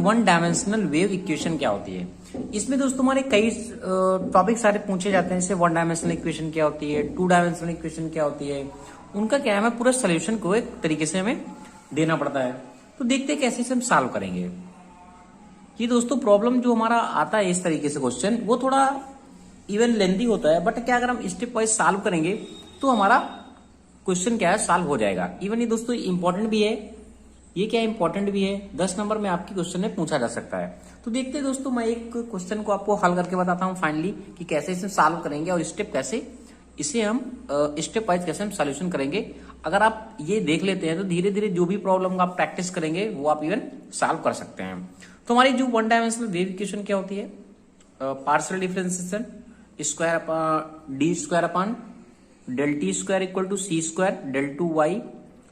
One dimensional wave equation क्या होती है। इसमें दोस्तों हमारे कई टॉपिक सारे पूछे जाते हैं, जैसे वन डायमेंशनल इक्वेशन क्या होती है, टू डायमेंशनल इक्वेशन क्या होती है, उनका क्या है, हमें पूरा सोल्यूशन को एक तरीके से हमें देना पड़ता है। तो देखते हैं कैसे इसे हम सॉल्व करेंगे। ये दोस्तों प्रॉब्लम जो हमारा आता है इस तरीके से क्वेश्चन, वो थोड़ा इवन लेंथी होता है, बट क्या अगर हम स्टेप वाइज सॉल्व करेंगे तो हमारा क्वेश्चन क्या है, सॉल्व हो जाएगा। इवन ये दोस्तों इंपॉर्टेंट भी है, ये क्या इंपॉर्टेंट भी है, 10 नंबर में आपकी क्वेश्चन में पूछा जा सकता है। तो देखते हैं दोस्तों, मैं एक क्वेश्चन को आपको हल करके बताता हूं फाइनली कि कैसे इसे सॉल्व करेंगे और स्टेप कैसे इसे हम स्टेप वाइज कैसे हम सॉल्यूशन करेंगे। अगर आप ये देख लेते हैं तो धीरे धीरे जो भी प्रॉब्लम आप प्रैक्टिस करेंगे वो आप इवन सॉल्व कर सकते हैं। तो हमारी जो वन डायमेंशनल वेव इक्वेशन क्या होती है, partial differentiation square D square upon del T square equal to C square del two Y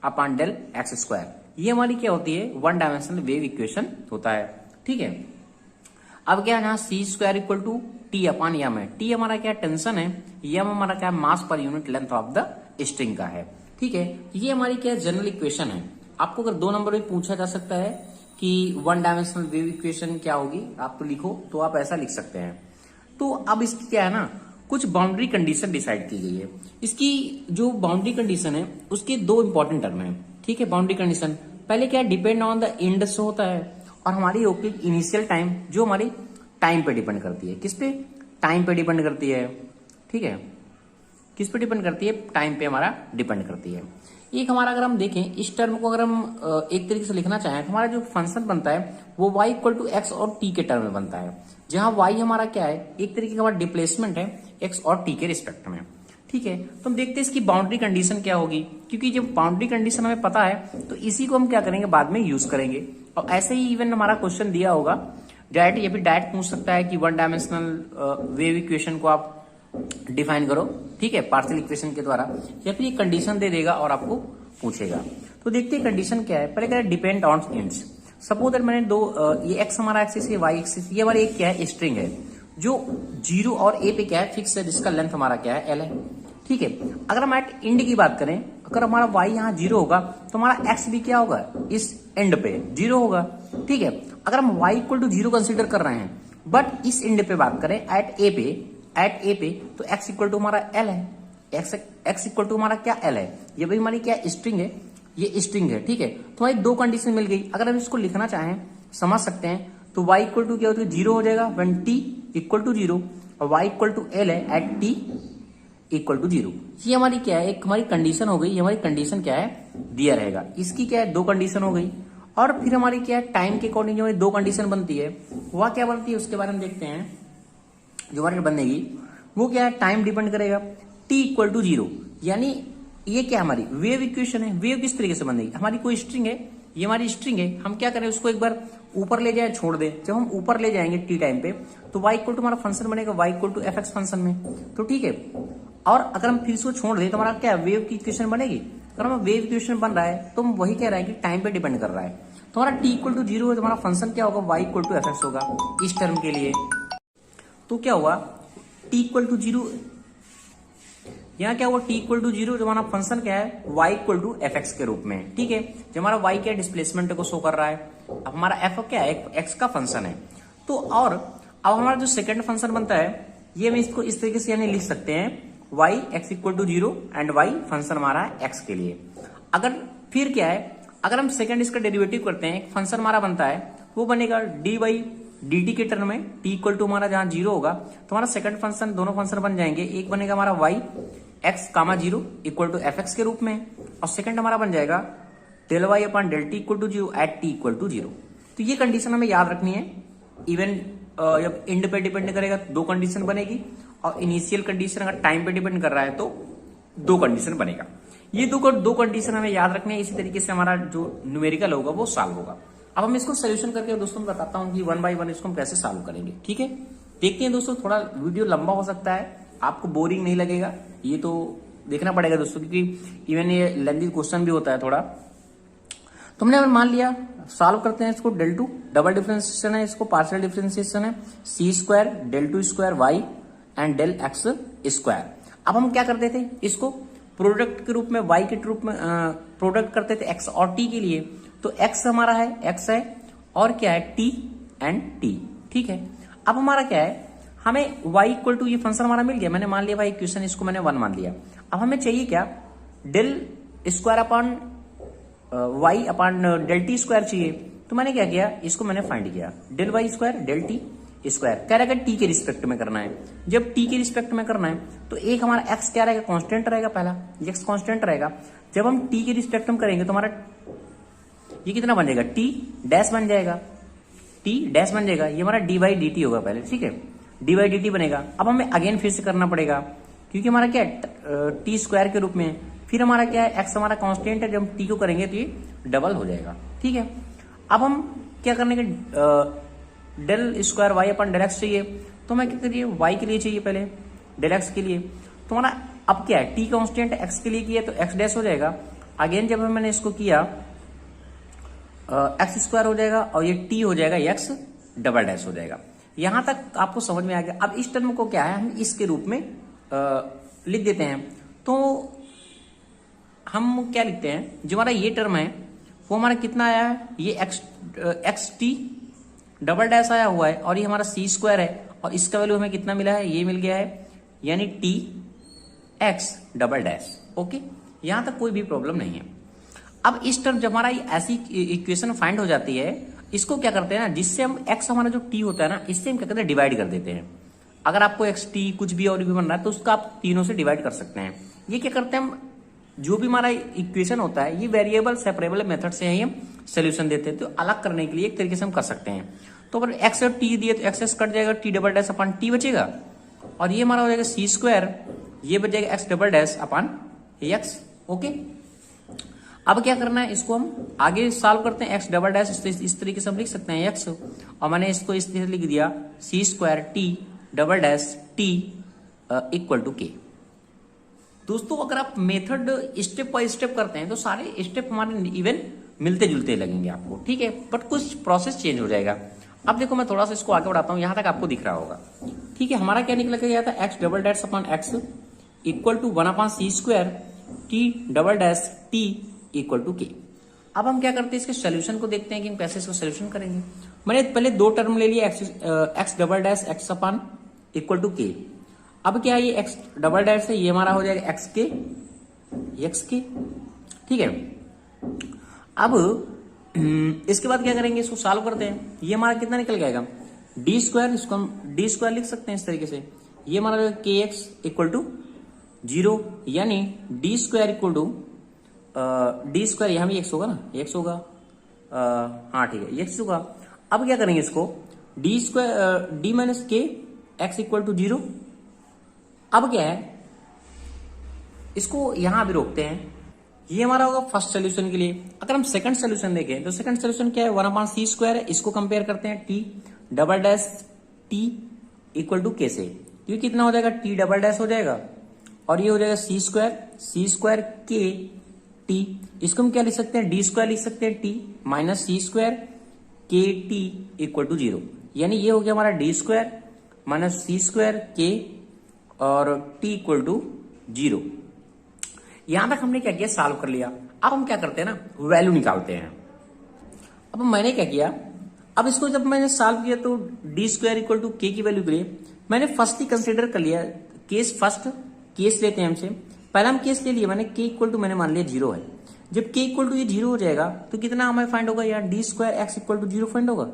upon del x square. ये हमारी क्या होती है, वन डायमेंशनल वेव इक्वेशन होता है। ठीक है, अब क्या है ना, C square equal to T upon m है। टी हमारा क्या टेंशन है, यम हमारा क्या mass per unit length of the string का है। ठीक है, ये हमारी क्या जनरल इक्वेशन है। आपको अगर 2 नंबर में पूछा जा सकता है कि वन डायमेंशनल वेव इक्वेशन क्या होगी, आप तो लिखो, तो आप ऐसा लिख सकते हैं। तो अब इसकी क्या है ना, कुछ बाउंड्री कंडीशन डिसाइड की गई है। इसकी जो बाउंड्री कंडीशन है उसके 2 इंपॉर्टेंट टर्म है। ठीक है, बाउंड्री कंडीशन पहले क्या डिपेंड ऑन द इंडेक्स होता है, और हमारी होगी इनिशियल टाइम, जो हमारी टाइम पे डिपेंड करती है। किस पे, टाइम पे डिपेंड करती है। ठीक है, किस पे डिपेंड करती है, टाइम पे हमारा डिपेंड करती है। एक हमारा अगर हम देखें इस टर्म को, अगर हम एक तरीके से लिखना चाहें तो हमारा जो फंक्शन बनता है वो y इक्वल टू एक्स और t के टर्म में बनता है, जहां y हमारा क्या है, एक तरीके का हमारा डिप्लेसमेंट है x और t के रिस्पेक्ट में। ठीक है, तो हम देखते हैं इसकी बाउंड्री कंडीशन क्या होगी, क्योंकि जब बाउंड्री कंडीशन हमें पता है तो इसी को हम क्या करेंगे, बाद में यूज करेंगे। और ऐसे ही इवन हमारा क्वेश्चन दिया होगा डायरेक्ट, ये भी डायरेक्ट पूछ सकता है कि वन डायमेंशनल वेव इक्वेशन को आप डिफाइन करो। ठीक है, पार्शियल इक्वेशन के द्वारा, या फिर ये कंडीशन दे देगा और आपको पूछेगा। तो देखते हैं कंडीशन क्या है। पहले क्या है, depend on ends. Suppose that मैंने ये एक्स हमारा एक्सिस है, वाई एक्सिस, ये हमारी एक क्या है, स्ट्रिंग है जो 0 और ए पे क्या है, फिक्स है, जिसका लेंथ हमारा क्या है, एल है। ठीक है, अगर हम एट एंड की बात करें, अगर हमारा वाई यहाँ 0 होगा तो हमारा एक्स भी क्या होगा, इस एंड पे 0 होगा। ठीक है, अगर हम वाई इक्वल टू 0 कंसिडर कर रहे हैं, बट इस एंड पे बात करें एट ए पे, तो एक्स इक्वल टू हमारा एल है। एक्स इक्वल टू हमारा क्या, एल है। ये भी हमारी क्या स्ट्रिंग है, ये स्ट्रिंग है। ठीक है, तो हमारी 2 कंडीशन मिल गई। अगर हम इसको लिखना चाहें, समझ सकते हैं, तो y इक्वल टू क्या होती है, 0 हो जाएगा व्हेन t इक्वल टू 0, और y इक्वल टू एल है एट t इक्वल टू 0। ये हमारी क्या है, एक हमारी कंडीशन हो गई। ये हमारी कंडीशन क्या है, दिया रहेगा। इसकी क्या है, 2 कंडीशन हो गई। और फिर हमारी क्या है, टाइम के अकॉर्डिंग जो हमारी 2 कंडीशन बनती है, वह क्या बनती है उसके बारे में देखते हैं। जो हमारी बनेगी वो क्या है, टाइम डिपेंड करेगा, t इक्वल टू 0, यानी ये क्या हमारी वेव इक्वेशन है। वेव किस तरीके से बनेगी, हमारी कोई स्ट्रिंग है, ये हमारी स्ट्रिंग है, हम क्या करें, उसको एक बार ऊपर ले जाए, छोड़ दे। जब हम ऊपर ले जाएंगे टी टाइम पे, तो y इक्वल टू हमारा फंक्शन बनेगा y equal to F X function में। तो ठीक है, और अगर हम फिर इसको छोड़ दें तो हमारा क्या वेव की इक्वेशन बनेगी। अगर हमारा वेव इक्वेशन बन रहा है तो हम वही कह रहे हैं कि टाइम पे डिपेंड कर रहा है। तो हमारा t इक्वल टू 0 है तो हमारा फंक्शन क्या होगा, y equal to F X होगा इस टर्म के लिए। तो क्या हुआ, t इक्वल टू 0, यहाँ क्या हुआ, t इक्वल टू 0, जो हमारा फंक्शन क्या है, y equal to F X के रूप में। ठीक है, जो हमारा y क्या डिस्प्लेसमेंट को शो कर रहा है, अब हमारा f क्या है, x का फंक्शन है। तो और अब हमारा जो सेकंड फंक्शन बनता है, ये हम इसको इस तरीके से यानी लिख सकते हैं, y x equal to 0 and y function हमारा है x के लिए। अगर फिर क्या है, अगर हम सेकंड इसका डेरिवेटिव करते हैं, एक फंक्शन हमारा बनता है, वो बनेगा dy dt के टर्म में, t इक्वल टू हमारा जहां 0 होगा तो हमारा सेकंड फंक्शन, दोनों फंक्शन बन जाएंगे। एक बनेगा हमारा y x comma 0 equal to F X के रूप में, और सेकंड हमारा बन जाएगा del y upon del T equal to 0 at t equal to 0। तो ये कंडीशन हमें याद रखनी है। इवन जब एंड पे डिपेंड करेगा तो 2 कंडीशन बनेगी, और इनिशियल कंडीशन अगर टाइम पे डिपेंड कर रहा है तो 2 कंडीशन बनेगा। ये दो कंडीशन हमें याद रखने हैं। इसी तरीके से हमारा जो न्यूमेरिकल होगा वो सॉल्व होगा। अब हम इसको सोल्यूशन करके दोस्तों मैं बताता हूँ कि 1 बाय 1 इसको हम कैसे सॉल्व करेंगे। ठीक है, देखते हैं दोस्तों, थोड़ा वीडियो लंबा हो सकता है, आपको बोरिंग नहीं लगेगा, ये तो देखना पड़ेगा दोस्तों, क्योंकि इवन ये लेंथी क्वेश्चन भी होता है थोड़ा। तुमने अगर मान लिया, सॉल्व करते हैं इसको, डेल टू डबल डिफरेंशिएशन है, इसको पार्शियल डिफरेंशिएशन है, C square del two square y and del x square. अब हम क्या करते थे, इसको प्रोडक्ट के रूप में, वाई के रूप में प्रोडक्ट करते थे एक्स और टी के लिए। तो एक्स हमारा है, एक्स है, और क्या है टी एंड टी। ठीक है, अब हमारा क्या है, हमें y इक्वल टू ये फंक्शन हमारा मिल गया, मैंने मान लिया भाई इक्वेशन, इसको मैंने 1 मान लिया। अब हमें चाहिए क्या, del square upon y upon del T square चाहिए। तो मैंने क्या किया, इसको मैंने फाइंड किया, del Y square del T square. कह रहेगा टी के रिस्पेक्ट में करना है। जब टी के रिस्पेक्ट में करना है तो एक हमारा एक्स क्या रहेगा, कांस्टेंट रहेगा, पहला एक्स कांस्टेंट रहेगा। जब हम टी के रिस्पेक्ट में करेंगे तो हमारा ये कितना बन जाएगा, टी डैश बन जाएगा, टी डैश बन जाएगा, ये हमारा डी बाई डी टी होगा पहले। ठीक है, डी बाई डी टी बनेगा। अब हमें अगेन फिर से करना पड़ेगा, क्योंकि हमारा क्या है टी स्क्वायर के रूप में, फिर हमारा क्या है एक्स हमारा कांस्टेंट है, जब टी को करेंगे तो ये डबल हो जाएगा। ठीक है, अब हम क्या करने के, डेल स्क्वायर वाई अपन डेल एक्स चाहिए, तो हमें क्या करिए, वाई के लिए चाहिए पहले, डेल एक्स के लिए। तो हमारा अब क्या है, टी कांस्टेंट एक्स के लिए किया तो एक्स डैश हो जाएगा। अगेन जब मैंने इसको किया एक्स स्क्वायर हो जाएगा, और ये टी हो जाएगा एक्स डबल डैश हो जाएगा। यहां तक आपको समझ में आ गया। अब इस टर्म को क्या है, हम इसके रूप में लिख देते हैं। तो हम क्या लिखते हैं, जो हमारा ये टर्म है वो हमारा कितना आया है, ये एक्स टी डबल डैश आया हुआ है, और ये हमारा सी स्क्वायर है, और इसका वैल्यू हमें कितना मिला है, ये मिल गया है, यानी T x double dash. Okay, यहां तक कोई भी प्रॉब्लम नहीं है। अब इस टर्म जब हमारा ऐसी इक्वेशन फाइंड हो जाती है, इसको क्या करते हैं ना, जिससे हम एक्स हमारा जो टी होता है ना, इससे हम क्या करते हैं, डिवाइड कर देते हैं। अगर आपको एक्स टी कुछ भी और भी बन रहा है तो उसका आप तीनों से डिवाइड कर सकते हैं। ये क्या करते हैं, हम जो भी हमारा इक्वेशन होता है, ये वेरिएबल सेपरेबल मेथड से ही हम सोल्यूशन देते हैं। तो अलग करने के लिए एक तरीके से हम कर सकते हैं। तो अगर एक्स और टी दिए तो एक्स कट जाएगा, T double dash upon T बचेगा, और ये हमारा हो जाएगा सी स्क्वायर, ये बच जाएगा x double dash upon x. Okay, अब क्या करना है, इसको हम आगे सॉल्व करते हैं। एक्स डबल डैश इस तरीके से हम लिख सकते हैं एक्स, और मैंने इसको इस तरह लिख दिया C square T double dash T equal to K. दोस्तों अगर आप मेथड स्टेप बाय स्टेप करते हैं तो सारे स्टेप हमारे इवन मिलते जुलते लगेंगे आपको। ठीक है, बट कुछ प्रोसेस चेंज हो जाएगा। अब देखो मैं थोड़ा सा इसको आगे बढ़ाता हूं, यहां तक आपको दिख रहा होगा। ठीक है, हमारा क्या निकल के गया था, X double dash upon X equal to 1 upon C square T double dash T equal to K. अब हम क्या करते हैं, इसके सोल्यूशन को देखते हैं कि हम कैसे इसको सोल्यूशन करेंगे। मैंने पहले दो टर्म ले लिया, X double dash X upon equal to K. अब क्या है, ये एक्स डबल डैश है, ये हमारा हो जाएगा एक्स के। ठीक है, अब इसके बाद क्या करेंगे, इसको सॉल्व करते हैं। ये हमारा कितना निकल जाएगा, डी स्क्वायर, इसको हम डी स्क्वायर लिख सकते हैं इस तरीके से। ये हमारा के एक्स इक्वल टू 0, यानी D square equal to D square, यहां भी एक्स होगा ना, एक्स होगा, हाँ ठीक है एक्स होगा। अब क्या करेंगे, इसको डी स्क्वायर डी माइनस के एक्स इक्वल टू 0। अब क्या है, इसको यहां भी रोकते हैं। ये हमारा होगा फर्स्ट सोल्यूशन के लिए। अगर हम सेकंड सोल्यूशन देखें तो सेकंड सोल्यूशन क्या है, 1 अपॉन सी स्क्वायर है, इसको कंपेयर करते हैं T double dash T equal to K से। ये कितना हो जाएगा, टी डबल डैश हो जाएगा, और ये हो जाएगा सी स्क्वायर के टी। इसको हम क्या लिख सकते हैं, डी स्क्वायर लिख सकते हैं टी माइनस सी स्क्वायर के टी इक्वल टू 0, यानी ये हो गया हमारा D square minus C square के और टी इक्वल टू 0। यहां तक हमने क्या किया, सॉल्व कर लिया। अब हम क्या करते हैं ना, वैल्यू निकालते हैं। अब मैंने क्या किया, अब इसको जब मैंने सॉल्व किया तो डी स्क्वायर इक्वल टू के की वैल्यू के लिए मैंने फर्स्ट ही कंसिडर कर लिया, केस फर्स्ट केस लेते हैं हमसे। पहला हम केस ले लिया, मैंने के इक्वल टू मैंने मान लिया 0 है। जब के इक्वल टू ये 0 हो जाएगा तो कितना हमें फाइंड होगा, यार D square x equal to 0 find होगा।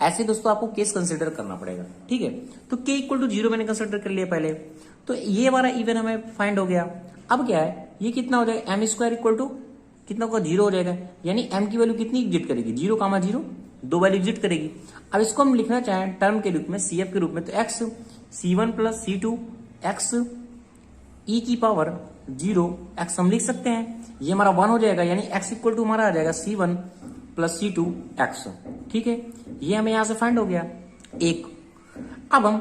ऐसे दोस्तों आपको केस कंसिडर करना पड़ेगा। ठीक है, तो के इक्वल टू 0 मैंने कंसिडर कर लिया पहले, तो ये हमारा इवन हमें फाइंड हो गया। अब क्या है, ये कितना हो जाएगा, एम स्क्वायर इक्वल टू कितना होगा, 0 हो जाएगा, यानी एम की वैल्यू कितनी एग्जिट करेगी, 0, 2 वैल्यू एग्जिट करेगी। अब इसको हम लिखना चाहें टर्म के रूप में, सीएफ के रूप में, तो x C1 plus C2 x ई की पावर 0 एक्स हम लिख सकते हैं। ये हमारा 1 हो जाएगा, यानी एक्स इक्वल टू हमारा आ जाएगा C1 प्लस C2 एक्स। ठीक है, ये हमें यहां से फाइंड हो गया एक। अब हम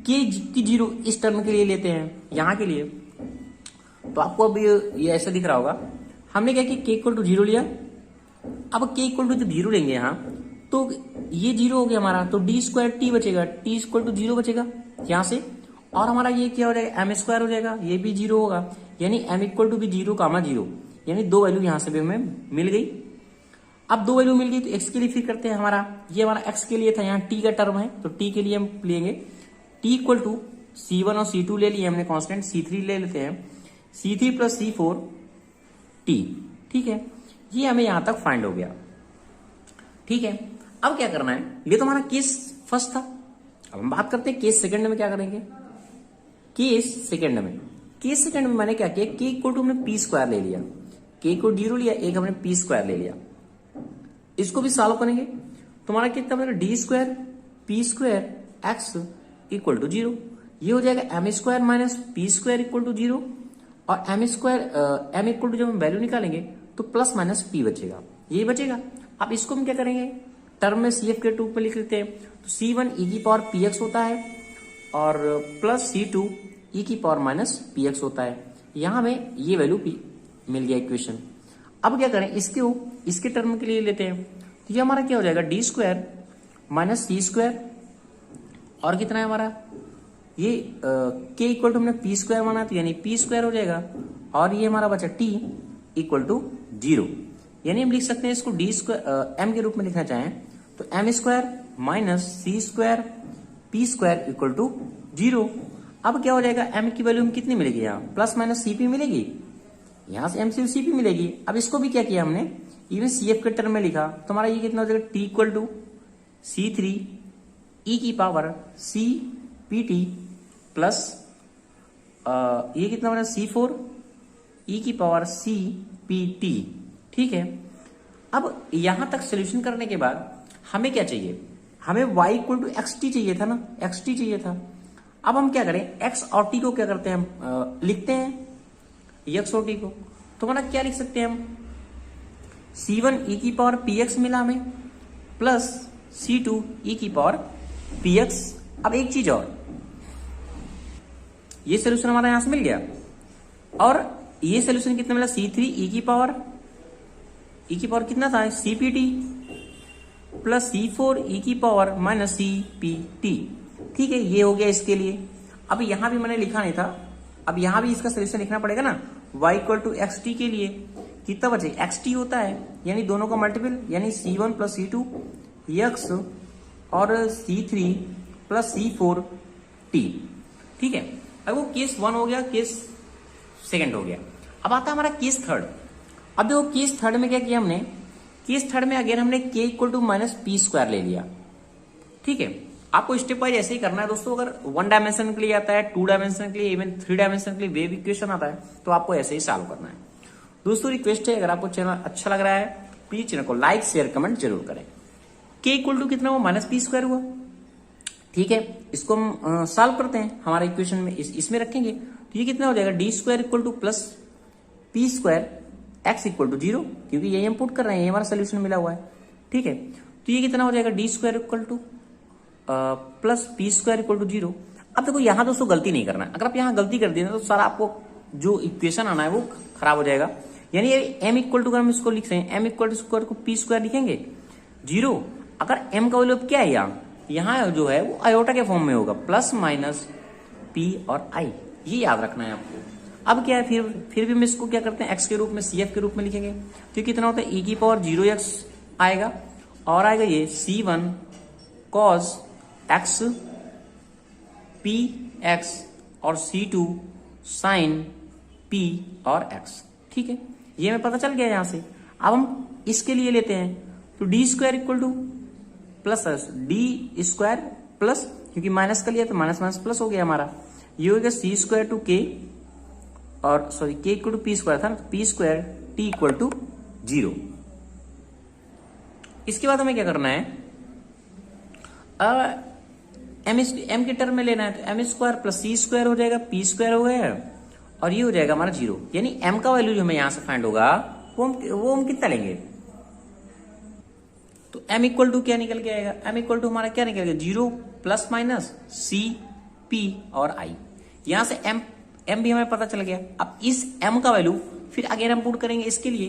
के की 0 इस टर्म के लिए लेते हैं, यहां के लिए, तो आपको अब ये ऐसा दिख रहा होगा। हमने क्या किया, के इक्वल टू 0 लिया। अब के इक्वल टू जब 0 लेंगे यहां, तो ये 0 हो गया हमारा, तो डी स्क्वायर टी बचेगा, टी इक्वल टू 0 बचेगा यहां से, और हमारा ये क्या हो जाएगा, एम स्क्वायर हो जाएगा, ये भी 0 होगा, यानी एम इक्वल टू भी 0, 0, यानी 2 वैल्यू यहां से भी हमें मिल गई। अब दो वैल्यू मिल गई तो x के लिए फिर करते हैं हमारा, ये हमारा x के लिए था, यहाँ t का टर्म है तो t के लिए हम लेंगे t इक्वल टू C1 और C2 ले लिए हमने कांस्टेंट, C3 ले लेते हैं, C3 प्लस C4 t। ठीक है, ये हमें यहां तक फाइंड हो गया। ठीक है, अब क्या करना है, ये तो हमारा केस फर्स्ट था। अब हम बात करते हैं केस सेकंड में क्या करेंगे। केस सेकंड में मैंने क्या किया, k इक्वल टू हमने p स्क्वायर ले लिया, k को 0 लिया, एक हमने p स्क्वायर ले लिया। इसको भी सॉल्व करेंगे तो हमारा कितना बनेगा, D square P square x equal to 0। ये हो जाएगा M square minus P square equal to 0, और M square M equal to जब हम वैल्यू निकालेंगे तो प्लस माइनस पी बचेगा, यही बचेगा। अब इसको हम क्या करेंगे, टर्म में सी एफ के रूप में लिख लेते हैं। तो C1 e की पावर पी एक्स होता है और प्लस C2 e की पावर माइनस पी एक्स होता है। यहां हमें ये वैल्यू मिल गया इक्वेशन। अब क्या करें, इसके टर्म के लिए लेते हैं तो ये हमारा क्या हो जाएगा, d square minus C square, और कितना है हमारा ये के इक्वल टू हमने पी स्क्वायर माना तो यानी पी स्क्वायर हो जाएगा, और ये हमारा बचा टी इक्वल टू 0। यानी हम लिख सकते हैं इसको डी स्क्वायर एम के रूप में लिखना चाहें तो M square minus C square P square equal to 0। अब क्या हो जाएगा, एम की वैल्यू कितनी मिलेगी, यहाँ प्लस माइनस सीपी मिलेगी, यहां से एमसीयू सीपी मिलेगी। अब इसको भी क्या किया हमने, इवन सीएफ के टर्म में लिखा तो हमारा ये कितना हो जाएगा, T equal to C3 e की power C P T plus ये कितना बना C4 e की पावर सी पी टी। ठीक है, अब यहां तक सोल्यूशन करने के बाद हमें क्या चाहिए, हमें y equal to x T चाहिए था ना, एक्स टी चाहिए था। अब हम क्या करें, x और t को क्या करते हैं, हम लिखते हैं x और t को, तो हमारा क्या लिख सकते हैं हम, C1 e की पावर px मिला हमें प्लस C2 e की पावर px। अब एक चीज और, ये सोल्यूशन हमारा यहां से मिल गया, और ये सोल्यूशन कितना मिला, C3 e की पावर कितना था, CPT प्लस C4 e की पावर माइनस CPT। ठीक है, ये हो गया इसके लिए। अब यहां भी मैंने लिखा नहीं था, अब यहां भी इसका सोल्यूशन लिखना पड़ेगा ना, y equal to x T के लिए कितना बचे, एक्स टी होता है यानी दोनों का मल्टीपल, यानी C1 प्लस C2 x और C3 प्लस C4 t। ठीक है, अब वो केस 1 हो गया, केस सेकंड हो गया। अब आता है हमारा केस थर्ड। अब देखो केस थर्ड में क्या किया हमने, केस थर्ड में अगेन हमने k equal to minus P square ले लिया। ठीक है, आपको स्टेप वाइज ऐसे ही करना है दोस्तों। अगर 1 डायमेंशन के लिए आता है, 2 डायमेंशन के लिए, इवन 3 डायमेंशन के लिए वेव इक्वेशन आता है तो आपको ऐसे ही सॉल्व करना है। दोस्तों रिक्वेस्ट है, अगर आपको चैनल अच्छा लग रहा है प्लीज चैनल को लाइक शेयर कमेंट जरूर करें। k इक्वल टू कितना हुआ, माइनस पी स्क्वायर हुआ। ठीक है, इसको हम सॉल्व करते हैं हमारे इक्वेशन में, इसमें रखेंगे तो ये कितना हो जाएगा, d square equal to plus p square x equal to 0, क्योंकि यही हम पुट कर रहे हैं, ये हमारा सोल्यूशन मिला हुआ है। ठीक है, तो ये कितना हो जाएगा, d square equal to plus p square equal to 0। अब देखो यहाँ दोस्तों गलती नहीं करना है, अगर आप यहाँ गलती कर दिए तो सारा आपको जो इक्वेशन आना है वो खराब हो जाएगा। यानी एम इक्वल टू, अगर हम इसको लिख रहे हैं एम इक्वल टू स्क्वायर को पी स्क्वायर लिखेंगे 0। अगर एम का वैल्यू क्या है, यहाँ जो है वो आयोटा के फॉर्म में होगा, प्लस माइनस पी और आई, ये याद रखना है आपको। अब क्या है, फिर भी हम इसको क्या करते हैं, एक्स के रूप में सी एफ के रूप में लिखेंगे तो कितना होता है, ई की पावर 0x आएगा, और आएगा ये C1 cos x p x और C2 sin p और x। ठीक है, ये हमें पता चल गया यहां से। अब हम इसके लिए लेते हैं तो D square equal to plus D square plus, क्योंकि माइनस का लिया तो माइनस माइनस प्लस हो गया हमारा, ये हो गया सी स्क्वायर टू के, और सॉरी के इक्वल टू पी स्क्वायर था ना, p square t equal to 0। इसके बाद हमें क्या करना है, एम के टर्म में लेना है तो एम स्क्वायर प्लस सी स्क्वायर हो जाएगा, पी स्क्वायर हो गया, और ये हो जाएगा हमारा 0। यानी एम का वैल्यू जो हमें यहां से फाइंड होगा वो हम कितना लेंगे, तो एम इक्वल टू क्या निकल के आएगा, एम इक्वल टू हमारा क्या निकल गया, 0 प्लस माइनस सी पी और आई। यहां से एम भी हमें पता चल गया। अब इस एम का वैल्यू फिर अगेन हम पुट करेंगे इसके लिए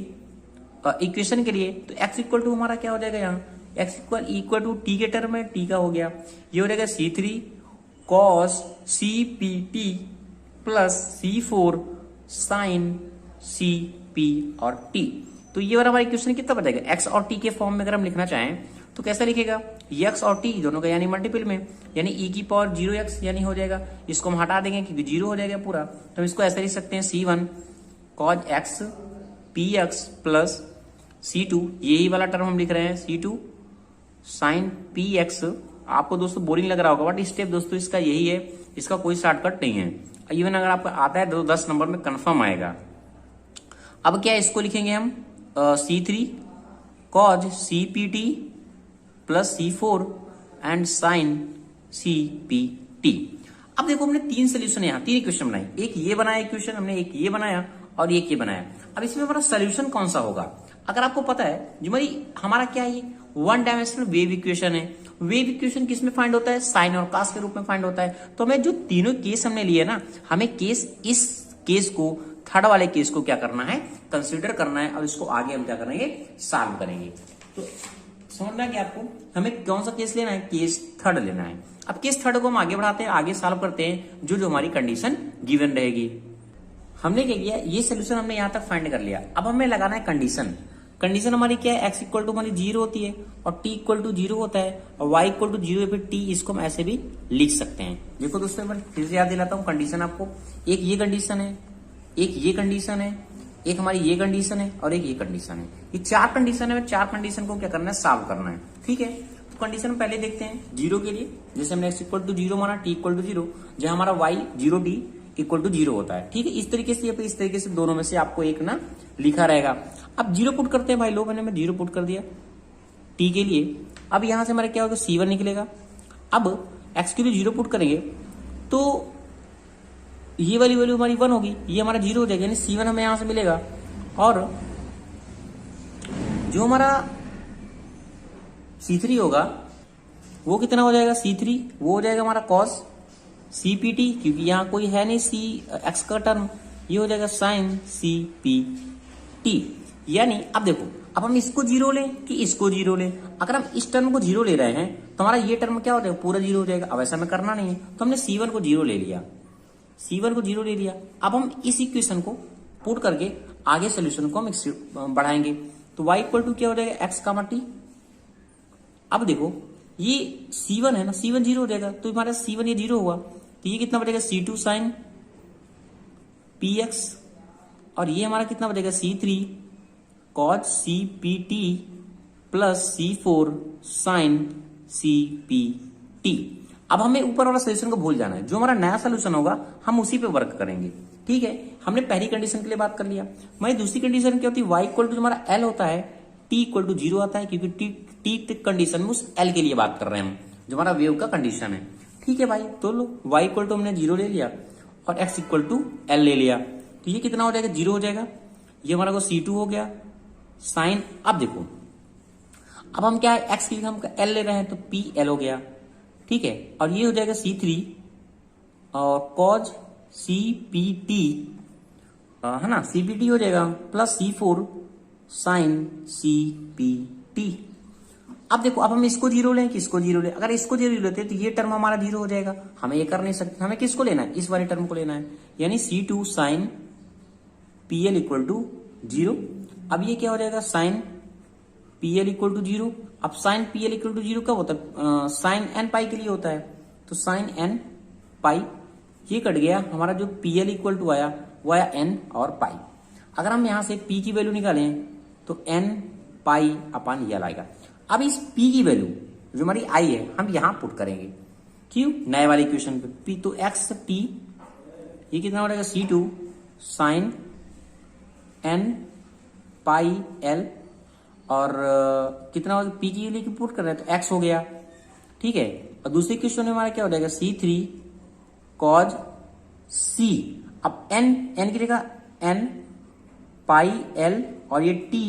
इक्वेशन के लिए, तो एक्स इक्वल टू हमारा क्या हो जाएगा, यहाँ एक्स इक्वल टू टी के टर्म में टी का हो गया, ये हो जाएगा C3 cos CPT plus C4 sin CP और T। तो तो ये वाला हमारा इक्वेशन कितना बचेगा, एक्स और टी के फॉर्म में अगर हम लिखना चाहें तो कैसा लिखेगा, एक्स और टी दोनों का यानी मल्टीपल में, यानी ई की पावर 0x यानी हो जाएगा, इसको हम हटा देंगे क्योंकि 0 हो जाएगा पूरा, तो हम इसको ऐसे लिख सकते हैं C1 cos x px plus C2, यही वाला टर्म हम लिख रहे हैं C2 sin px। आपको दोस्तों बोरिंग लग रहा होगा बट स्टेप दोस्तों इसका यही है, इसका कोई शॉर्टकट नहीं है, इवन अगर आपका आता है तो 10 नंबर में कंफर्म आएगा। अब क्या इसको लिखेंगे हम C3 cos CPT plus C4 and sin CPT। अब देखो हमने 3 सोल्यूशन यहाँ 3 इक्वेशन बनाई, एक ये बनाया इक्वेशन हमने, एक ये बनाया और एक ये बनाया। अब इसमें हमारा सोल्यूशन कौन सा होगा, अगर आपको पता है जो हमारा क्या है, वन डायमेंशनल वेव इक्वेशन है। वेव इक्वेशन किस में फाइंड होता है, साइन और कास के रूप में फाइंड होता है। तो हमें जो तीनों केस हमने लिए ना, हमें इस केस को, थर्ड वाले केस को क्या करना है, कंसिडर करना है और इसको आगे हम क्या करेंगे, सॉल्व करेंगे। तो समझना है कि आपको हमें कौन सा केस लेना है, केस थर्ड लेना है। अब केस थर्ड को हम आगे बढ़ाते हैं, आगे सॉल्व करते हैं जो हमारी कंडीशन गिवन रहेगी। हमने क्या किया, ये सोल्यूशन हमने यहां तक फाइंड कर लिया। अब हमें लगाना है कंडीशन। कंडीशन हमारी क्या है, x इक्वल टू हमारी 0 होती है और t इक्वल टू 0 होता है और y इक्वल टू 0 या फिर t, इसको हम ऐसे भी लिख सकते हैं। देखो दोस्तों मैं फिर से याद दिलाता हूँ कंडीशन आपको, एक ये कंडीशन है, एक ये कंडीशन है, एक हमारी ये कंडीशन है और एक ये कंडीशन है। ये 4 कंडीशन है, 4 कंडीशन को क्या करना है, सॉल्व करना है। ठीक है, तो कंडीशन पहले देखते हैं 0 के लिए, जैसे हमने x इक्वल टू 0 माना, t इक्वल टू 0, जहां हमारा y 0t इक्वल टू 0 होता है। ठीक है, इस तरीके से या फिर इस तरीके से दोनों में से आपको एक ना लिखा रहेगा। अब 0 पुट करते हैं भाई लोग, मैंने 0 पुट कर दिया t के लिए। अब यहां से हमारा क्या होगा, C1 निकलेगा। अब x के लिए 0 पुट करेंगे तो ये वाली वैल्यू हमारी 1 होगी, ये हमारा 0 हो जाएगा, यानी C1 हमें यहां से मिलेगा। और जो हमारा C3 होगा वो कितना हो जाएगा, C3 वो हो जाएगा हमारा cos CPT, क्योंकि यहां कोई है नहीं x का टर्म, ये हो जाएगा sin CPT। यानी अब देखो, अब हम इसको 0 लें कि इसको 0 लें, अगर हम इस टर्म को 0 ले रहे हैं तो हमारा ये टर्म क्या हो जाएगा, पूरा 0 हो जाएगा। अब ऐसा हमें करना नहीं है, तो हमने C1 को 0 ले लिया, C1 को 0 ले लिया। अब हम इस इक्वेशन को पुट करके आगे सोल्यूशन को हम बढ़ाएंगे, तो y इक्वल टू क्या हो जाएगा, x का t। अब देखो ये C1 है ना, C1 0 हो जाएगा, तो हमारा C1 ये 0 हुआ, तो ये कितना बचेगा, C2 sin px, और ये हमारा कितना बचेगा, C3 cos CPT plus C4 sin CPT। अब हमें ऊपर वाला सोल्यूशन को भूल जाना है, जो हमारा नया सोल्यूशन होगा हम उसी पे वर्क करेंगे। ठीक है, हमने पहली कंडीशन के लिए बात कर लिया। हमारी दूसरी कंडीशन क्या होती है, y इक्वल टू जो हमारा l होता है, t इक्वल टू 0 आता है, क्योंकि t कंडीशन में उस l के लिए बात कर रहे हैं हम, जो हमारा वेव का कंडीशन है। ठीक है भाई, तो लो y इक्वल टू हमने 0 ले लिया और x इक्वल टू l ले लिया, तो ये कितना हो जाएगा, 0 हो जाएगा। ये हमारा को C2 हो गया साइन। अब देखो, अब हम क्या है, x के लिए हम l ले रहे हैं तो PL हो गया। ठीक है, और ये हो जाएगा C3 और cos CPT है ना, CPT हो जाएगा प्लस C4 sin CPT। अब देखो, अब हम इसको 0 लें कि इसको 0 लें, अगर इसको 0 लेते तो ये टर्म हमारा 0 हो जाएगा, हमें ये कर नहीं सकते, हमें किसको लेना है, इस वाले टर्म को लेना है, यानी C2 sin PL equal to 0। अब ये क्या हो जाएगा, sin PL इक्वल टू 0। अब sin PL इक्वल टू 0 कब होता है, sin n पाई के लिए होता है, तो sin n पाई, ये कट गया, हमारा जो PL इक्वल टू आया वो आया n और पाई। अगर हम यहां से p की वैल्यू निकालें तो n पाई अपन ये आएगा। अब इस p की वैल्यू जो हमारी i है हम यहां पुट करेंगे, क्यों, नए वाले इक्वेशन पे p, तो x t ये कितना हो जाएगा, C2 sin n pi l, और कितना हो, p की वैल्यू पुट कर रहे हैं तो x हो गया। ठीक है, और दूसरे क्वेश्चन में हमारा क्या हो जाएगा, C3 cos C, अब n की जगह n पाई l और ये t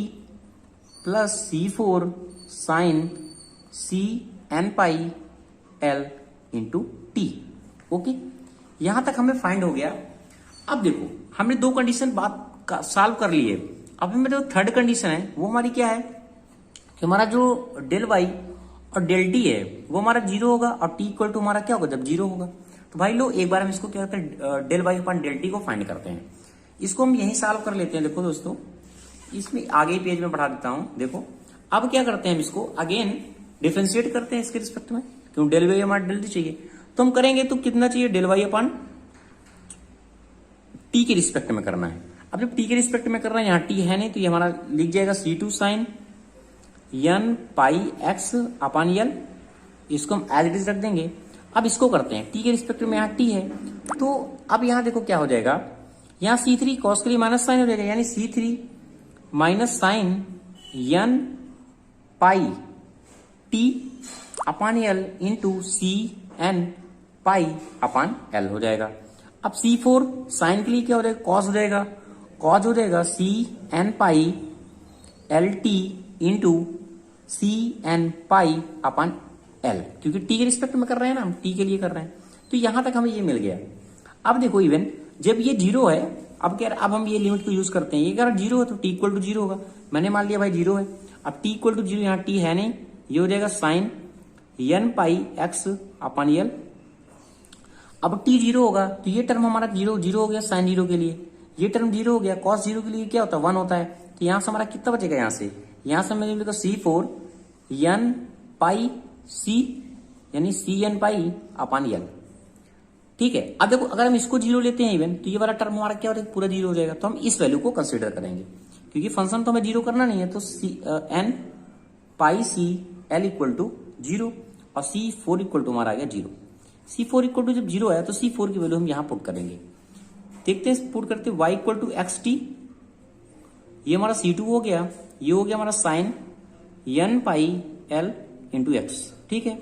plus C4 sin C n pi l into t। Okay, यहां तक हमें फाइंड हो गया। अब देखो, हमने 2 कंडीशन बात का सॉल्व कर ली है। अब हमें जो थर्ड कंडीशन है वो हमारी क्या है, कि हमारा जो डेल y और डेल t है वो हमारा 0 होगा और t इक्वल टू हमारा क्या होगा, जब 0 होगा। तो भाई लो एक बार हम इसको क्या करते हैं, डेल y अपन डेल t को फाइंड करते हैं। इसको हम यही सॉल्व कर लेते हैं। देखो दोस्तों, इसमें आगे पेज में बढ़ा देता हूं। देखो अब क्या करते हैं, हम इसको अगेन डिफरेंशिएट करते हैं इसके रिस्पेक्ट में, क्यों डेल वाई हमारा डेल टी चाहिए, तो हम करेंगे तो कितना चाहिए, डेल वाई अपन टी के रिस्पेक्ट में करना है। अब जब टी के रिस्पेक्ट में कर रहे हैं, यहाँ टी है नहीं तो ये हमारा लिख जाएगा C2 साइन n पाई x अपन यल, इसको हम एज इट इज रख देंगे। अब इसको करते हैं टी के रिस्पेक्ट में, यहाँ टी है तो अब यहाँ देखो क्या हो जाएगा, यहाँ C3 कॉस के लिए माइनस साइन हो जाएगा, यानी C3 minus sign n pi T upon L into C N pi upon L हो जाएगा। अब C4 साइन के लिए क्या हो जाएगा, कॉस हो जाएगा, कॉस हो जाएगा C N pi L T into C N pi upon L, क्योंकि टी के रिस्पेक्ट में कर रहे हैं ना, हम टी के लिए कर रहे हैं, तो यहां तक हमें ये मिल गया। अब देखो इवन जब ये जीरो है, अब क्या, अब हम ये लिमिट को यूज करते हैं, ये अगर जीरो है तो टी इक्वल टू जीरो होगा, मैंने मान लिया भाई जीरो है। अब टी इक्वल टू जीरो, यहाँ टी है नहीं, ये हो जाएगा साइन एन पाई एक्स अपान एल। अब टी जीरो होगा तो ये टर्म हमारा जीरो जीरो हो गया साइन जीरो के लिए, ये टर्म जीरो हो गया, कॉस जीरो के लिए क्या होता है, 1 होता है, तो यहां से हमारा कितना बचेगा, यहां से मैंने लिखा C4 एन पाई सी यानी C N pi upon L. ठीक है, अब देखो अगर हम इसको जीरो लेते हैं इवन, तो ये वाला टर्म हमारा क्या हो जाएगा, पूरा जीरो हो जाएगा, तो हम इस वैल्यू को कंसिडर करेंगे, क्योंकि फंक्शन तो हमें जीरो करना नहीं है, तो n pi c l equal to zero और C4 इक्वल टू हमारा आ गया जीरो। C4 इक्वल टू जब जीरो है तो C4 की वैल्यू हम यहां पुट करेंगे, देखते हैं पुट करते, y equal to x t, ये हमारा C2 हो गया, ये हो गया हमारा sine n pi l into x. ठीक है,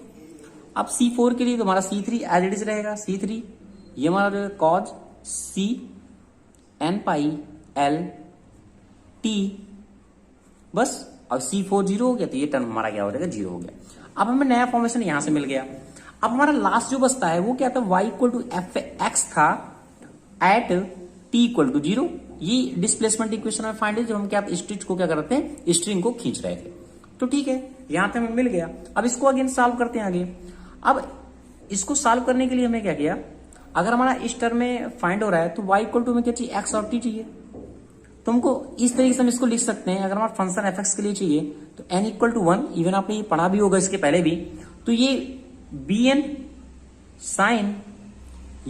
अब C4 के लिए तो हमारा C3 एज इट इज रहेगा, C3 ये हमारा cos c N pi L t बस, अब C4 जीरो हो गया तो ये टर्म हमारा क्या हो जाएगा, जीरो हो गया। अब हमें नया फॉर्मेशन यहां से मिल गया। अब हमारा लास्ट जो बचता है वो क्या था, y equal to F X था at t equal to zero, ये डिस्प्लेसमेंट इक्वेशन में फाइंड है, जब हम क्या स्ट्रिच को क्या करते हैं, स्ट्रिंग को खींच रहे थे। तो ठीक है, यहां तक हमें मिल गया। अब इसको अगेन सॉल्व करते हैं आगे। अब इसको सॉल्व करने के लिए हमें क्या किया, अगर हमारा इस टर्म में फाइंड हो रहा है तो y इक्वल टू में क्या चाहिए, x और t चाहिए, तो हमको इस तरीके से हम इसको लिख सकते हैं। अगर हमारा फंक्शन f के लिए चाहिए तो n इक्वल टू 1, इवन आपने ये पढ़ा भी होगा इसके पहले भी, तो ये bn साइन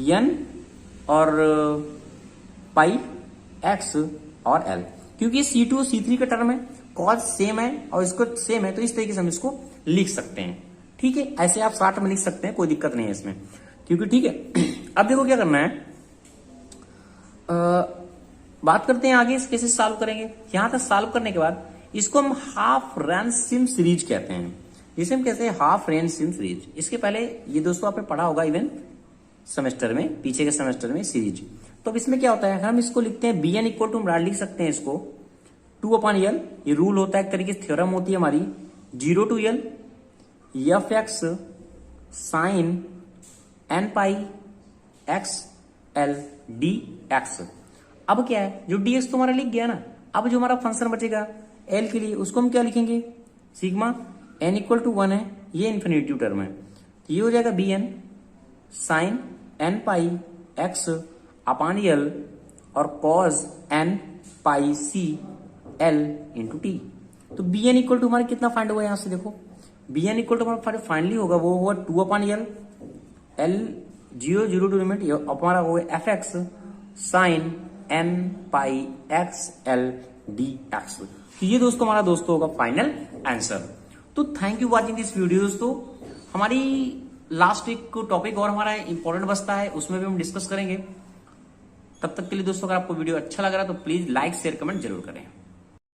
n और पाई x और l, क्योंकि C2 C3 का टर्म है, कॉज सेम है और इसको सेम है, तो इस तरीके से हम इसको लिख सकते हैं। ठीक है, ऐसे आप शॉर्ट में लिख सकते हैं, कोई दिक्कत नहीं है इसमें, क्योंकि ठीक है। अब देखो क्या करना है, बात करते हैं आगे इस कैसे सॉल्व करेंगे। यहां तक सॉल्व करने के बाद इसको हम हाफ रेंज सिम सीरीज कहते हैं, जिसे हम कहते हैं हाफ रेंज सिम सीरीज। इसके पहले ये दोस्तों आपने पढ़ा होगा इवन सेमेस्टर में, पीछे के सेमेस्टर में सीरीज। तो अब इसमें क्या होता है, हम इसको लिखते हैं bn इक्वल टू, हम लिख सकते हैं इसको 2 अपान एल, ये रूल होता है, एक तरीके से थ्योरम होती है हमारी, 0 to l f x sine n pi x l d x. अब क्या है, जो डी एक्स तो हमारा लिख गया ना, अब जो हमारा फंक्शन बचेगा एल के लिए उसको हम क्या लिखेंगे, सिग्मा एन इक्वल टू 1 है, ये इन्फिनिटिव टर्म है, तो ये हो जाएगा B N sign n pi x अपान एल और cause an pi c L into T. तो बी एन इक्वल टू हमारे कितना फाइंड हुआ, यहां से देखो बी एन इक्वल टू हमारा फाइनली होगा, वो हुआ 2 अपान एल, एल 0 टू लिमिट, हमारा होगा F x sine n pi x l d x. तो ये दोस्तों हमारा दोस्तों होगा फाइनल आंसर। तो thank you watching this video दोस्तों। हमारी लास्ट एक टॉपिक और हमारा इंपॉर्टेंट बचता है, उसमें भी हम डिस्कस करेंगे। तब तक के लिए दोस्तों अगर आपको वीडियो अच्छा लग रहा है तो प्लीज लाइक शेयर कमेंट जरूर करें।